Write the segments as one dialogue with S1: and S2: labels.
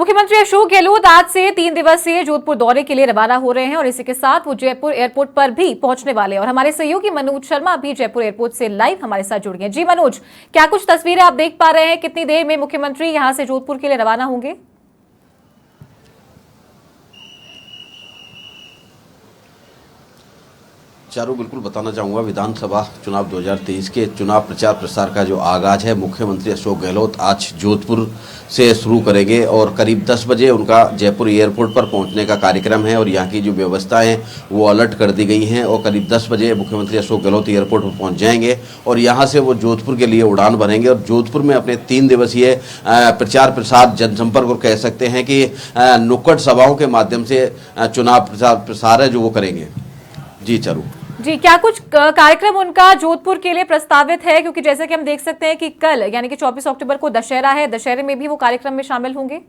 S1: मुख्यमंत्री अशोक गहलोत आज से 3 दिवसीय जोधपुर दौरे के लिए रवाना हो रहे हैं और इसी के साथ वो जयपुर एयरपोर्ट पर भी पहुंचने वाले हैं और हमारे सहयोगी मनोज शर्मा भी जयपुर एयरपोर्ट से लाइव हमारे साथ जुड़ गए। जी मनोज, क्या कुछ तस्वीरें आप देख पा रहे हैं? कितनी देर में मुख्यमंत्री यहां से जोधपुर के लिए रवाना होंगे?
S2: चारू, बिल्कुल बताना चाहूँगा, विधानसभा चुनाव 2023 के चुनाव प्रचार प्रसार का जो आगाज है मुख्यमंत्री अशोक गहलोत आज जोधपुर से शुरू करेंगे और करीब 10 बजे उनका जयपुर एयरपोर्ट पर पहुंचने का कार्यक्रम है और यहाँ की जो व्यवस्थाएं हैं वो अलर्ट कर दी गई हैं और करीब 10 बजे मुख्यमंत्री अशोक गहलोत एयरपोर्ट पर पहुंच जाएंगे और यहाँ से वो जोधपुर के लिए उड़ान भरेंगे और जोधपुर में अपने 3 दिवसीय प्रचार प्रसार जनसंपर्क और कह सकते हैं कि नुक्कड़ सभाओं के माध्यम से चुनाव प्रचार प्रसार है जो वो करेंगे। जी चारू
S1: जी, क्या कुछ कार्यक्रम उनका जोधपुर के लिए प्रस्तावित है? क्योंकि जैसे कि हम देख सकते हैं कि कल यानी कि 24 अक्टूबर को दशहरा है, दशहरे में भी वो कार्यक्रम में शामिल होंगे।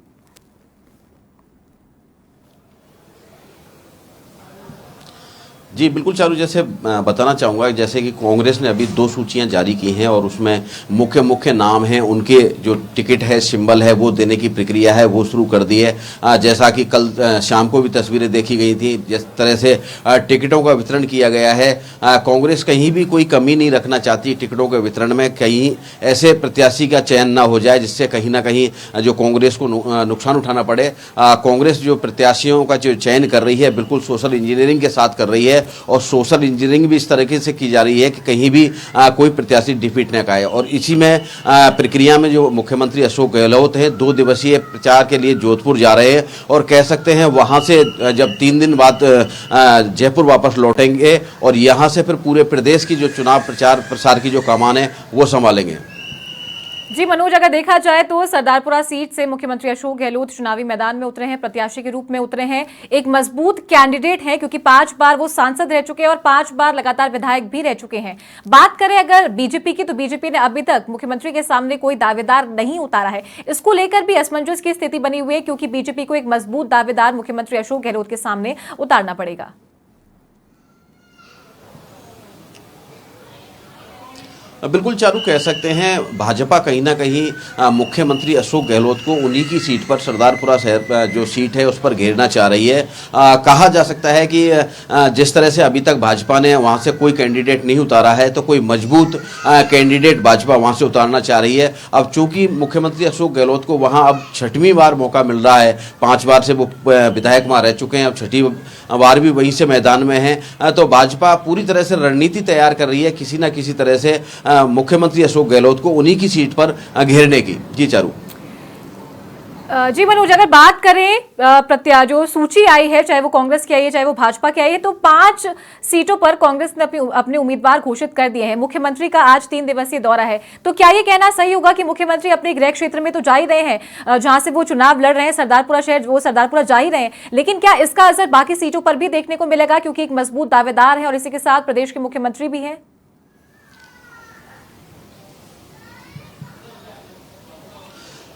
S2: जी बिल्कुल चारू, जैसे बताना चाहूँगा जैसे कि कांग्रेस ने अभी 2 सूचियां जारी की हैं और उसमें मुख्य नाम हैं, उनके जो टिकट है, सिंबल है, वो देने की प्रक्रिया है वो शुरू कर दी है। जैसा कि कल शाम को भी तस्वीरें देखी गई थी, जिस तरह से टिकटों का वितरण किया गया है। कांग्रेस कहीं भी कोई कमी नहीं रखना चाहती टिकटों के वितरण में, कहीं ऐसे प्रत्याशी का चयन ना हो जाए जिससे कहीं ना कहीं जो कांग्रेस को नुकसान उठाना पड़े। कांग्रेस जो प्रत्याशियों का जो चयन कर रही है बिल्कुल सोशल इंजीनियरिंग के साथ कर रही है और सोशल इंजीनियरिंग भी इस तरीके से की जा रही है कि कहीं भी कोई प्रत्याशी डिफीट न पाए और इसी में प्रक्रिया में जो मुख्यमंत्री अशोक गहलोत हैं 2 दिवसीय प्रचार के लिए जोधपुर जा रहे हैं और कह सकते हैं वहां से जब 3 दिन बाद जयपुर वापस लौटेंगे और यहां से फिर पूरे प्रदेश की जो चुनाव प्रचार प्रसार की जो कमान है वो संभालेंगे।
S1: जी मनोज, अगर देखा जाए तो सरदारपुरा सीट से मुख्यमंत्री अशोक गहलोत चुनावी मैदान में उतरे हैं, प्रत्याशी के रूप में उतरे हैं, एक मजबूत कैंडिडेट हैं क्योंकि 5 बार वो सांसद रह चुके हैं और 5 बार लगातार विधायक भी रह चुके हैं। बात करें अगर बीजेपी की, तो बीजेपी ने अभी तक मुख्यमंत्री के सामने कोई दावेदार नहीं उतारा है। इसको लेकर भी असमंजस की स्थिति बनी हुई है क्योंकि बीजेपी को एक मजबूत दावेदार मुख्यमंत्री अशोक गहलोत के सामने उतारना पड़ेगा।
S2: बिल्कुल चारू, कह सकते हैं भाजपा कहीं ना कहीं मुख्यमंत्री अशोक गहलोत को उन्हीं की सीट पर, सरदारपुरा शहर जो सीट है उस पर घेरना चाह रही है। कहा जा सकता है कि जिस तरह से अभी तक भाजपा ने वहां से कोई कैंडिडेट नहीं उतारा है तो कोई मजबूत कैंडिडेट भाजपा वहां से उतारना चाह रही है। अब चूंकि मुख्यमंत्री अशोक गहलोत को वहां अब 6वीं बार मौका मिल रहा है, 5 बार से वो विधायक वहां रह चुके हैं, अब 6वीं बार भी वहीं से मैदान में है, तो भाजपा पूरी तरह से रणनीति तैयार कर रही है किसी न किसी तरह से मुख्यमंत्री अशोक गहलोत को उन्हीं की सीट पर घेरने की। जी चारू
S1: जी मनोज, अगर बात करें जो सूची आई है, चाहे वो कांग्रेस की आई है चाहे वो भाजपा की आई है, तो 5 सीटों पर कांग्रेस ने अपने उम्मीदवार घोषित कर दिए हैं। मुख्यमंत्री का आज 3 दिवसीय दौरा है, तो क्या ये कहना सही होगा कि मुख्यमंत्री अपने गृह क्षेत्र में तो जा ही रहे हैं, जहां से वो चुनाव लड़ रहे हैं, सरदारपुरा शहर, वो सरदारपुरा जा ही रहे हैं, लेकिन क्या इसका असर बाकी सीटों पर भी देखने को मिलेगा क्योंकि एक मजबूत दावेदार है और इसी के साथ प्रदेश के मुख्यमंत्री भी हैं?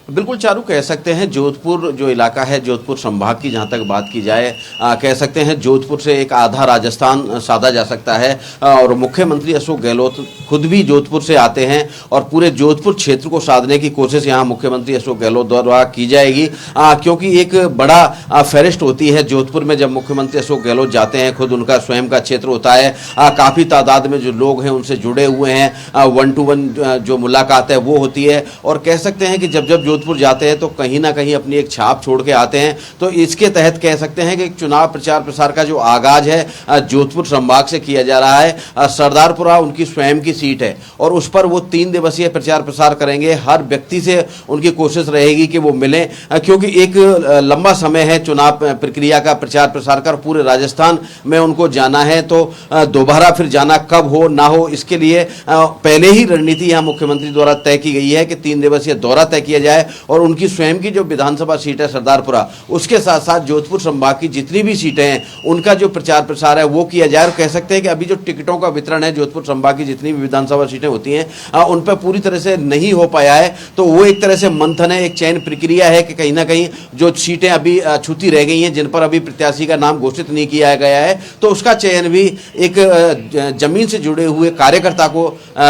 S2: बिल्कुल चारू, कह सकते हैं जोधपुर जो इलाका है, जोधपुर संभाग की जहां तक बात की जाए, कह सकते हैं जोधपुर से एक आधा राजस्थान साधा जा सकता है और मुख्यमंत्री अशोक गहलोत खुद भी जोधपुर से आते हैं और पूरे जोधपुर क्षेत्र को साधने की कोशिश यहां मुख्यमंत्री अशोक गहलोत द्वारा की जाएगी, क्योंकि एक बड़ा फेरिस्ट होती है जोधपुर में जब मुख्यमंत्री अशोक गहलोत जाते हैं। खुद उनका स्वयं का क्षेत्र होता है, काफ़ी तादाद में जो लोग हैं उनसे जुड़े हुए हैं, 1 to 1 जो मुलाकात है वो होती है और कह सकते हैं कि जब जोधपुर जाते हैं तो कहीं ना कहीं अपनी एक छाप छोड़ के आते हैं। तो इसके तहत कह सकते हैं कि चुनाव प्रचार प्रसार का जो आगाज है जोधपुर संभाग से किया जा रहा है। सरदारपुरा उनकी स्वयं की सीट है और उस पर वो 3 दिवसीय प्रचार प्रसार करेंगे। हर व्यक्ति से उनकी कोशिश रहेगी कि वो मिलें, क्योंकि एक लंबा समय है चुनाव प्रक्रिया का, प्रचार प्रसार का, पूरे राजस्थान में उनको जाना है, तो दोबारा फिर जाना कब हो ना हो इसके लिए पहले ही रणनीति यहाँ मुख्यमंत्री द्वारा तय की गई है कि 3 दिवसीय दौरा तय किया जाए और उनकी स्वयं की जो विधानसभा सीट है सरदारपुरा, उसके साथ साथ जोधपुर संभाग की जितनी भी सीटें हैं उनका जो प्रचार प्रसार है वो किया जाए। और कह सकते हैं कि अभी जो टिकटों का वितरण है जोधपुर संभाग की जितनी भी विधानसभा सीटें होती हैं उन पर पूरी तरह से नहीं हो पाया है, तो वो एक तरह से मंथन है, एक चयन प्रक्रिया है कि कहीं ना कहीं जो सीटें अभी छूती रह गई हैं, जिन पर अभी प्रत्याशी का नाम घोषित नहीं किया गया है, तो उसका चयन भी एक जमीन से जुड़े हुए कार्यकर्ता को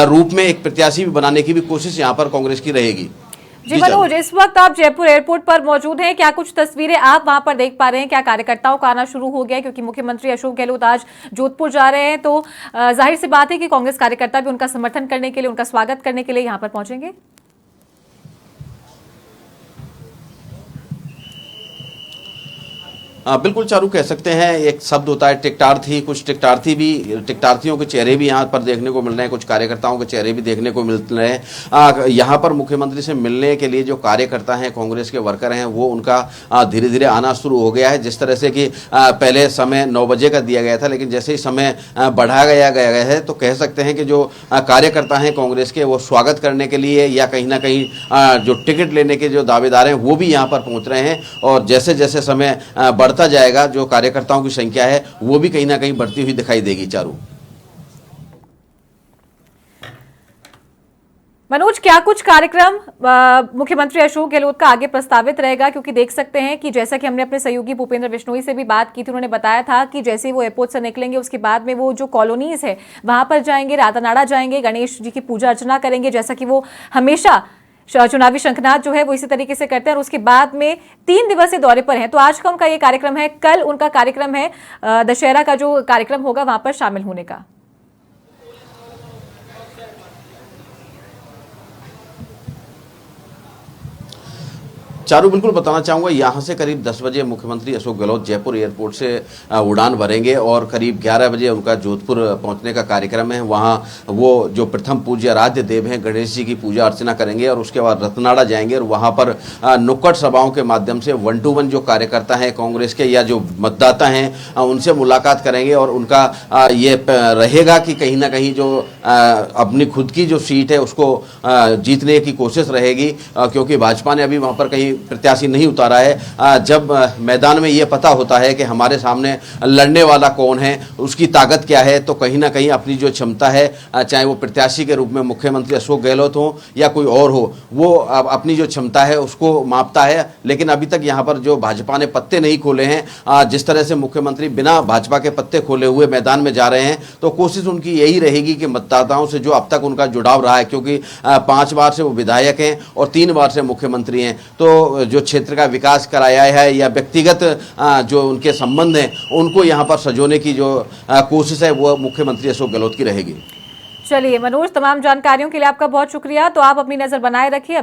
S2: रूप में एक प्रत्याशी भी बनाने की भी कोशिश यहाँ पर कांग्रेस की रहेगी।
S1: जी मनोज, इस वक्त आप जयपुर एयरपोर्ट पर मौजूद हैं, क्या कुछ तस्वीरें आप वहां पर देख पा रहे हैं? क्या कार्यकर्ताओं का आना शुरू हो गया है? क्योंकि मुख्यमंत्री अशोक गहलोत आज जोधपुर जा रहे हैं, तो जाहिर सी बात है कि कांग्रेस कार्यकर्ता भी उनका समर्थन करने के लिए, उनका स्वागत करने के लिए यहां पर पहुंचेंगे।
S2: बिल्कुल चारू, कह सकते हैं एक शब्द होता है टिकटार्थी। कुछ टिकटार्थियों के चेहरे भी यहाँ पर देखने को मिल रहे हैं, कुछ कार्यकर्ताओं के चेहरे भी देखने को मिल रहे हैं। यहाँ पर मुख्यमंत्री से मिलने के लिए जो कार्यकर्ता हैं, कांग्रेस के वर्कर हैं, वो उनका धीरे धीरे आना शुरू हो गया है। जिस तरह से कि पहले समय 9 बजे का दिया गया था, लेकिन जैसे ही समय बढ़ाया गया है तो कह सकते हैं कि जो कार्यकर्ता हैं कांग्रेस के, वो स्वागत करने के लिए या कहीं ना कहीं जो टिकट लेने के जो दावेदार हैं वो भी यहाँ पर पहुँच रहे हैं। और जैसे जैसे समय बढ़ता जाएगा, जो कार्यकर्ताओं की संख्या है वो भी कहीं ना कहीं बढ़ती हुई दिखाई देगी। चारू,
S1: मनोज, क्या कुछ कार्यक्रम मुख्यमंत्री अशोक गहलोत का आगे प्रस्तावित रहेगा? क्योंकि देख सकते हैं कि जैसा कि हमने अपने सहयोगी भूपेंद्र बिश्नोई से भी बात की थी, उन्होंने बताया था कि जैसे ही वो एयरपोर्ट से निकलेंगे उसके बाद में वो जो कॉलोनीज है वहां पर जाएंगे, रातानाड़ा जाएंगे, गणेश जी की पूजा अर्चना करेंगे, जैसा कि वो हमेशा चुनावी शंखनाद जो है वो इसी तरीके से करते हैं। और उसके बाद में 3 दिवसीय दौरे पर हैं, तो आज का उनका ये कार्यक्रम है, कल उनका कार्यक्रम है दशहरा का जो कार्यक्रम होगा वहां पर शामिल होने का।
S2: चारू, बिल्कुल बताना चाहूँगा, यहाँ से करीब 10 बजे मुख्यमंत्री अशोक गहलोत जयपुर एयरपोर्ट से उड़ान भरेंगे और करीब 11 बजे उनका जोधपुर पहुँचने का कार्यक्रम है। वहाँ वो जो प्रथम पूज्य आराध्य देव हैं गणेश जी की पूजा अर्चना करेंगे और उसके बाद रतनाड़ा जाएंगे और वहाँ पर नुक्कड़ सभाओं के माध्यम से 1 to 1 जो कार्यकर्ता हैं कांग्रेस के या जो मतदाता हैं उनसे मुलाकात करेंगे। और उनका ये रहेगा कि कहीं ना कहीं जो अपनी खुद की जो सीट है उसको जीतने की कोशिश रहेगी, क्योंकि भाजपा ने अभी वहाँ पर कहीं प्रत्याशी नहीं उतारा है। जब मैदान में ये पता होता है कि हमारे सामने लड़ने वाला कौन है, उसकी ताकत क्या है, तो कहीं ना कहीं अपनी जो क्षमता है, चाहे वो प्रत्याशी के रूप में मुख्यमंत्री अशोक गहलोत हो या कोई और हो, वो अपनी जो क्षमता है उसको मापता है। लेकिन अभी तक यहाँ पर जो भाजपा ने पत्ते नहीं खोले हैं, जिस तरह से मुख्यमंत्री बिना भाजपा के पत्ते खोले हुए मैदान में जा रहे हैं, तो कोशिश उनकी यही रहेगी कि मतदाताओं से जो अब तक उनका जुड़ाव रहा है, क्योंकि 5 बार से वो विधायक हैं और 3 बार से मुख्यमंत्री हैं, तो जो क्षेत्र का विकास कराया है या व्यक्तिगत जो उनके संबंध हैं उनको यहाँ पर सजोने की जो कोशिश है वो मुख्यमंत्री अशोक गहलोत की रहेगी।
S1: चलिए मनोज, तमाम जानकारियों के लिए आपका बहुत शुक्रिया। तो आप अपनी नजर बनाए रखिए।